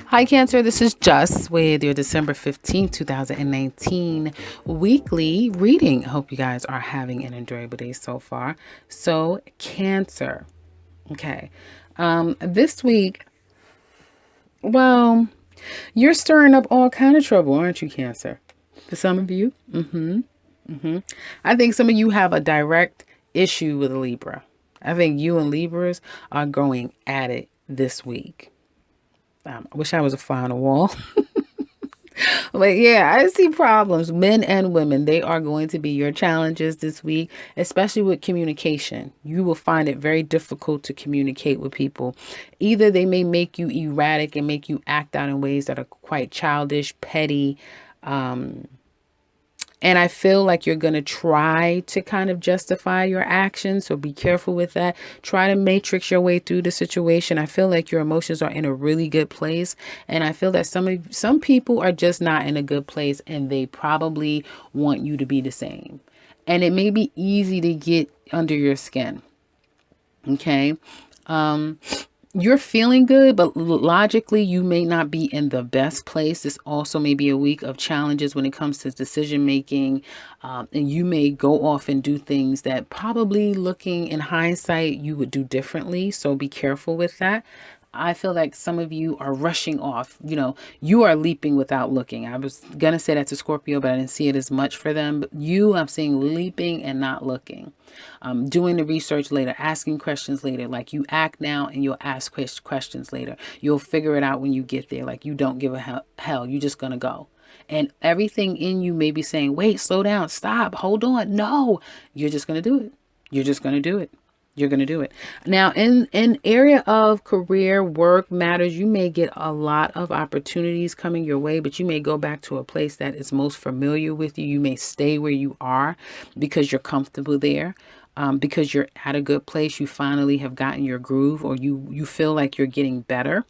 Hi, Cancer. This is Just with your December 15th, 2019 weekly reading. I hope you guys are having an enjoyable day so far. So, Cancer. Okay. This week, well, you're stirring up all kind of trouble, aren't you, Cancer? For some of you. I think some of you have a direct issue with Libra. I think you and Libras are going at it this week. I wish I was a fly on the wall. But yeah, I see problems. Men and women, they are going to be your challenges this week, especially with communication. You will find it very difficult to communicate with people. Either they may make you erratic and make you act out in ways that are quite childish, petty, and I feel like you're going to try to kind of justify your actions. So be careful with that. Try to matrix your way through the situation. I feel like your emotions are in a really good place. And I feel that some people are just not in a good place and they probably want you to be the same. And it may be easy to get under your skin. Okay. You're feeling good, but logically, you may not be in the best place. This also may be a week of challenges when it comes to decision making. And you may go off and do things that probably looking in hindsight, you would do differently. So be careful with that. I feel like some of you are rushing off. You are leaping without looking. I was going to say that to Scorpio, but I didn't see it as much for them. But I'm seeing leaping and not looking. Doing the research later, asking questions later. Like you act now and you'll ask questions later. You'll figure it out when you get there. Like you don't give a hell. You're just going to go. And everything in you may be saying, wait, slow down, stop, hold on. No, you're just going to do it. You're just going to do it. You're going to do it. Now, in area of career, work matters, you may get a lot of opportunities coming your way, but you may go back to a place that is most familiar with you. You may stay where you are because you're comfortable there. Because you're at a good place, you finally have gotten your groove, or you feel like you're getting better.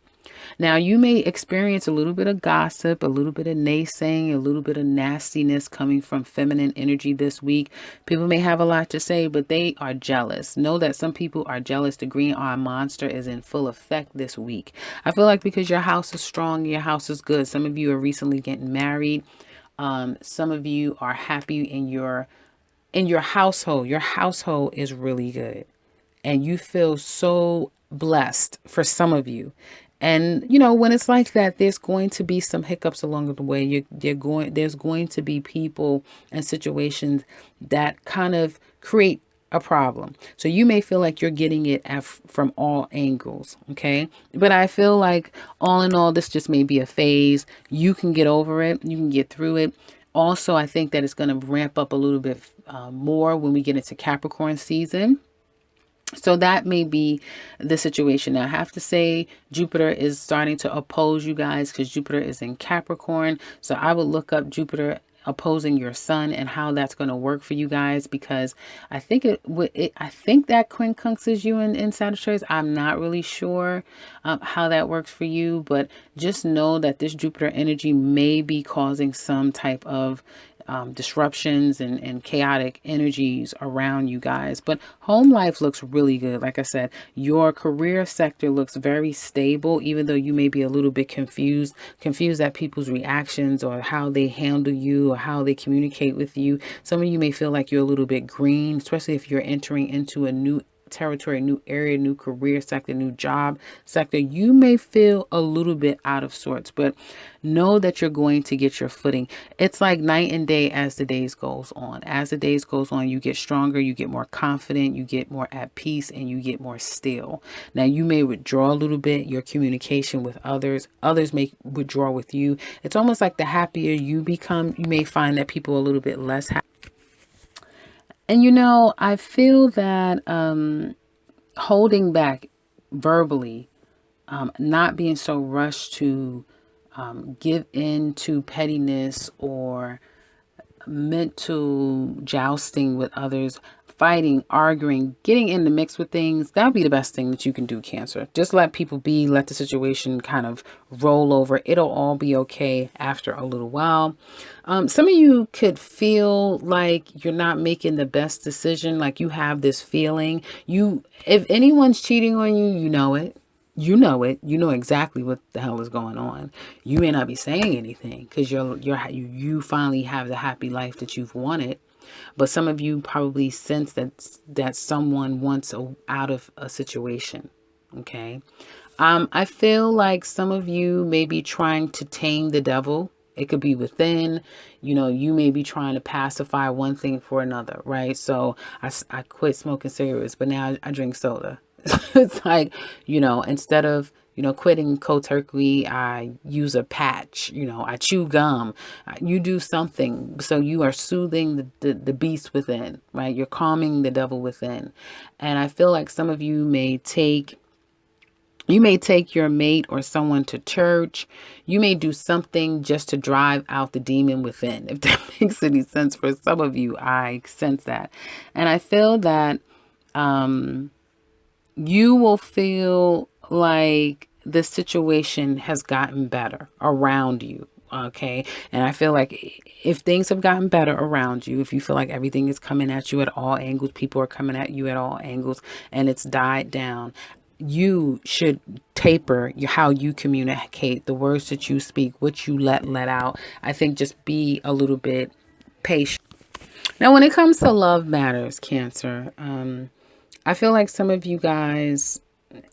Now, you may experience a little bit of gossip, a little bit of naysaying, a little bit of nastiness coming from feminine energy this week. People may have a lot to say, but they are jealous. Know that some people are jealous. The green eye monster is in full effect this week. I feel like because your house is strong, your house is good. Some of you are recently getting married. Some of you are happy in your household. Your household is really good. And you feel so blessed for some of you. And when it's like that, there's going to be some hiccups along the way. There's going to be people and situations that kind of create a problem. So you may feel like you're getting it from all angles. Okay. But I feel like all in all, this just may be a phase. You can get over it. You can get through it. Also, I think that it's going to ramp up a little bit more when we get into Capricorn season. So that may be the situation. Now, I have to say Jupiter is starting to oppose you guys because Jupiter is in Capricorn. So I would look up Jupiter opposing your sun and how that's going to work for you guys, because I think I think that quincunxes you in Sagittarius. I'm not really sure how that works for you, but just know that this Jupiter energy may be causing some type of disruptions and chaotic energies around you guys. But home life looks really good. Like I said, your career sector looks very stable, even though you may be a little bit confused at people's reactions or how they handle you or how they communicate with you. Some of you may feel like you're a little bit green, especially if you're entering into a new territory, new area, new career sector, new job sector. You may feel a little bit out of sorts, but know that you're going to get your footing. It's like night and day as the days goes on. As the days goes on, you get stronger, you get more confident, you get more at peace, and you get more still. Now, you may withdraw a little bit your communication with others. Others may withdraw with you. It's almost like the happier you become, you may find that people are a little bit less happy. And I feel that holding back verbally, not being so rushed to give in to pettiness or mental jousting with others, fighting, arguing, getting in the mix with things, that'd be the best thing that you can do, Cancer. Just let people be, let the situation kind of roll over. It'll all be okay after a little while. Some of you could feel like you're not making the best decision, like you have this feeling. If anyone's cheating on you, you know it. You know it. You know exactly what the hell is going on. You may not be saying anything because you finally have the happy life that you've wanted, but some of you probably sense that someone wants out of a situation. Okay. I feel like some of you may be trying to tame the devil. It could be within, you may be trying to pacify one thing for another, right? So I quit smoking cigarettes, but now I drink soda. It's like, instead of, quitting cold turkey, I use a patch, I chew gum. You do something. So you are soothing the beast within, right? You're calming the devil within. And I feel like some of you may take your mate or someone to church. You may do something just to drive out the demon within. If that makes any sense for some of you, I sense that. And I feel that you will feel like the situation has gotten better around you. Okay. And I feel like if things have gotten better around you, if you feel like everything is coming at you at all angles, people are coming at you at all angles, and it's died down, you should taper how you communicate, the words that you speak, what you let out. I think just be a little bit patient. Now, when it comes to love matters, Cancer, I feel like some of you guys,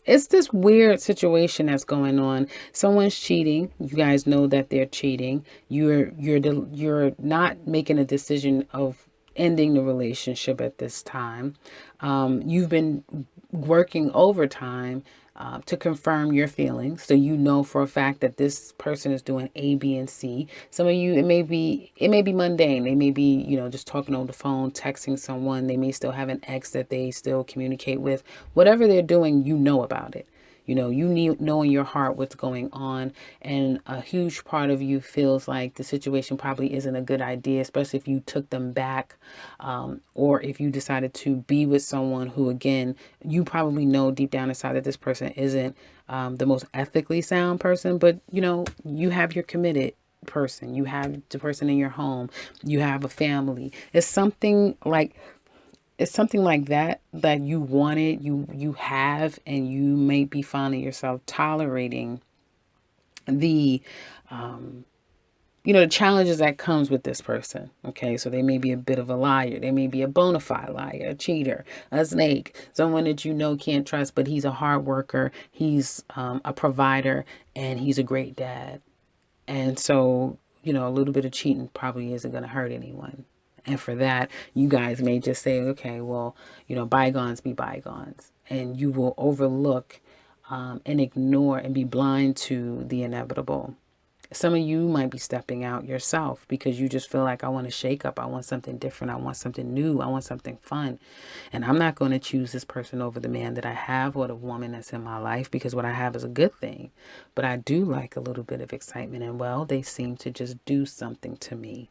it's this weird situation that's going on. Someone's cheating. You guys know that they're cheating. You're not making a decision of ending the relationship at this time. You've been working overtime to confirm your feelings, so you know for a fact that this person is doing A, B, and C. Some of you, it may be mundane. They may be, just talking on the phone, texting someone. They may still have an ex that they still communicate with. Whatever they're doing, you know about it. You know in your heart what's going on, and a huge part of you feels like the situation probably isn't a good idea, especially if you took them back, or if you decided to be with someone who, again, you probably know deep down inside that this person isn't the most ethically sound person, but you have your committed person, you have the person in your home, you have a family. It's something like that you wanted, you have, and you may be finding yourself tolerating the the challenges that comes with this person. Okay, so they may be a bit of a liar, they may be a bona fide liar, a cheater, a snake, someone that can't trust, but he's a hard worker, he's a provider, and he's a great dad. And so a little bit of cheating probably isn't going to hurt anyone. And for that, you guys may just say, okay, well, bygones be bygones. And you will overlook and ignore and be blind to the inevitable. Some of you might be stepping out yourself because you just feel like, I want to shake up. I want something different. I want something new. I want something fun. And I'm not going to choose this person over the man that I have or the woman that's in my life, because what I have is a good thing. But I do like a little bit of excitement. And well, they seem to just do something to me.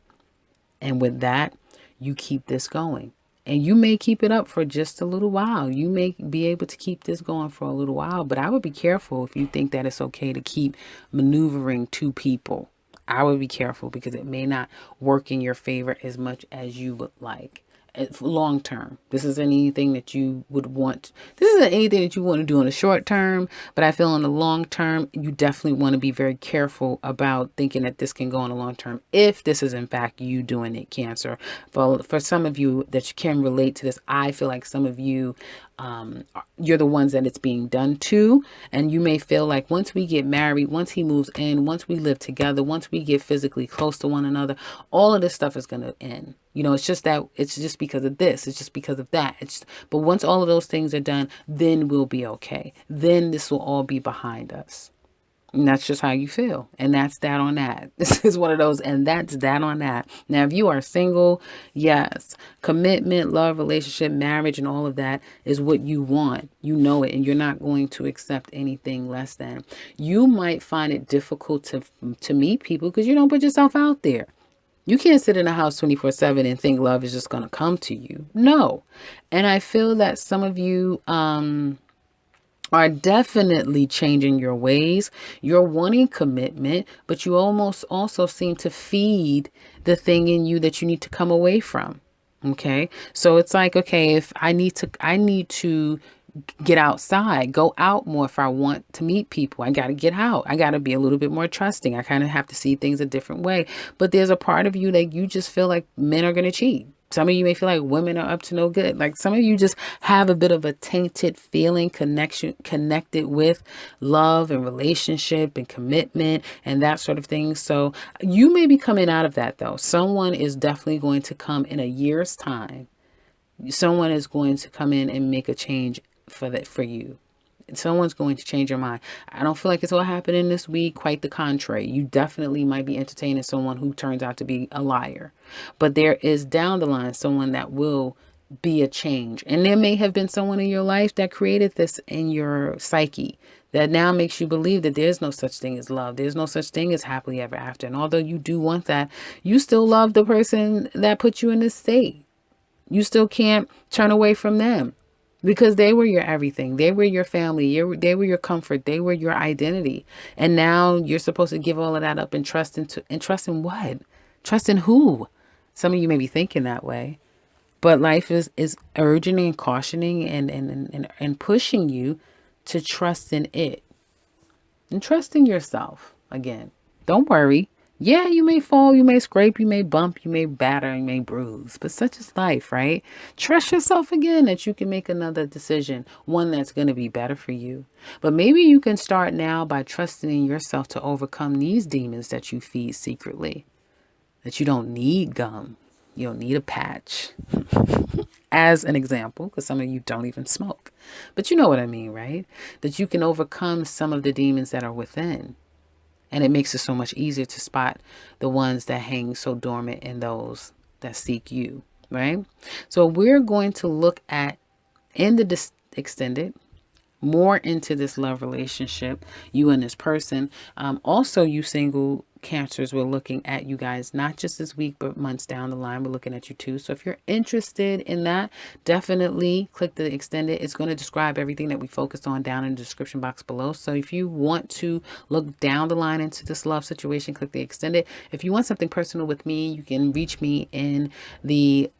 And with that, you keep this going. And you may keep it up for just a little while. You may be able to keep this going for a little while, but I would be careful if you think that it's okay to keep maneuvering two people. I would be careful because it may not work in your favor as much as you would like. Long term, this isn't anything that you would want. This isn't anything that you want to do in the short term, but I feel in the long term, you definitely want to be very careful about thinking that this can go in the long term. If this is in fact you doing it, Cancer. For some of you that you can relate to this, I feel like some of you, you're the ones that it's being done to, and you may feel like once we get married, once he moves in, once we live together, once we get physically close to one another, all of this stuff is going to end. It's just because of this. It's just because of that. But once all of those things are done, then we'll be okay. Then this will all be behind us. And that's just how you feel. And that's that on that. This is one of those, and that's that on that. Now, if you are single, yes, commitment, love, relationship, marriage, and all of that is what you want. You know it, and you're not going to accept anything less than. You might find it difficult to meet people because you don't put yourself out there. You can't sit in a house 24/7 and think love is just going to come to you. No. And I feel that some of you are definitely changing your ways. You're wanting commitment, but you almost also seem to feed the thing in you that you need to come away from. Okay. So it's like, okay, if I need to get outside, go out more. If I want to meet people, I got to get out. I got to be a little bit more trusting. I kind of have to see things a different way. But there's a part of you that you just feel like men are going to cheat. Some of you may feel like women are up to no good. Like some of you just have a bit of a tainted feeling connected with love and relationship and commitment and that sort of thing. So you may be coming out of that though. Someone is definitely going to come in a year's time. Someone is going to come in and make a change for you. Someone's going to change your mind. I don't feel like it's all happening this week. Quite the contrary. You definitely might be entertaining someone who turns out to be a liar. But there is down the line someone that will be a change. And there may have been someone in your life that created this in your psyche that now makes you believe that there's no such thing as love. There's no such thing as happily ever after. And although you do want that, you still love the person that put you in this state. You still can't turn away from them. Because they were your everything. They were your family. They were your comfort. They were your identity. And now you're supposed to give all of that up and trust in what? Trust in who? Some of you may be thinking that way. But life is urging and cautioning and pushing you to trust in it. And trust in yourself again. Don't worry. Yeah, you may fall, you may scrape, you may bump, you may batter, you may bruise, but such is life, right? Trust yourself again that you can make another decision, one that's going to be better for you. But maybe you can start now by trusting in yourself to overcome these demons that you feed secretly. That you don't need gum, you don't need a patch. As an example, because some of you don't even smoke. But you know what I mean, right? That you can overcome some of the demons that are within. And it makes it so much easier to spot the ones that hang so dormant in those that seek you, right? So we're going to look at, in the extended, more into this love relationship, you and this person. Also, you single Cancers, we're looking at you guys, not just this week, but months down the line. We're looking at you too. So if you're interested in that, definitely click the extended. It's going to describe everything that we focused on down in the description box below. So if you want to look down the line into this love situation, click the extended. If you want something personal with me, you can reach me in the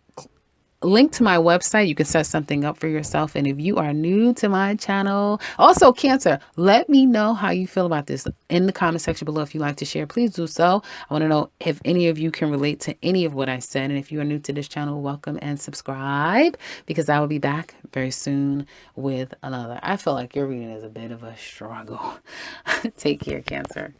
link to my website. You can set something up for yourself. And if you are new to my channel, also Cancer, let me know how you feel about this in the comment section below. If you like to share, please do so. I want to know if any of you can relate to any of what I said. And if you are new to this channel, welcome and subscribe, because I will be back very soon with another. I feel like your reading is a bit of a struggle. Take care, Cancer.